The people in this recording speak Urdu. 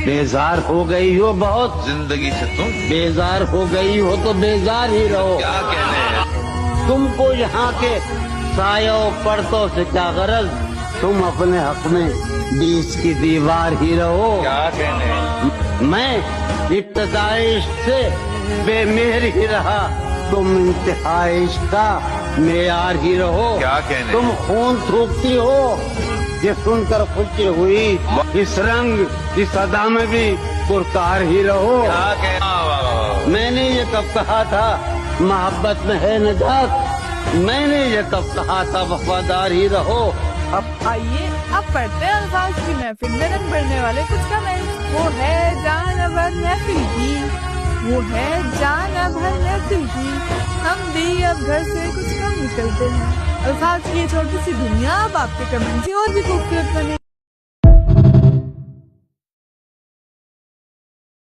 بیزار ہو گئی ہو بہت زندگی سے تم بیزار ہو گئی ہو تو بیزار ہی رہو. کیا کہنے ہیں؟ تم کو یہاں کے سایہ و پرتوں سے کیا غرض؟ تم اپنے حق میں بیچ کی دیوار ہی رہو. کیا کہنے ہیں؟ میں ابتدائی عشق سے بے مہر ہی رہا، تم انتہائی عشق کا معیار ہی رہو. کیا کہنے؟ تم خون تھوکتی ہو، یہ سن کر خوشی ہوئی. اس رنگ اس ادا میں بھی پرکار ہی رہو. کیا کہنا؟ میں نے یہ کب کہا تھا محبت میں ہے نجات؟ میں نے یہ کب کہا تھا وفادار ہی رہو؟ آئیے اب پڑھتے ہیں الفاظ کی محفل میں رنگ بڑھنے والے کچھ کا نہیں. وہ ہے جان بھر محفل کی، وہ ہے جان بھر محفل کی، ہم بھی اب گھر سے کچھ کم نکلتے ہیں. الفاظ کی یہ چھوٹی سی دنیا اب آپ کے کمنٹ سے اور بھی خوبصورت بنے.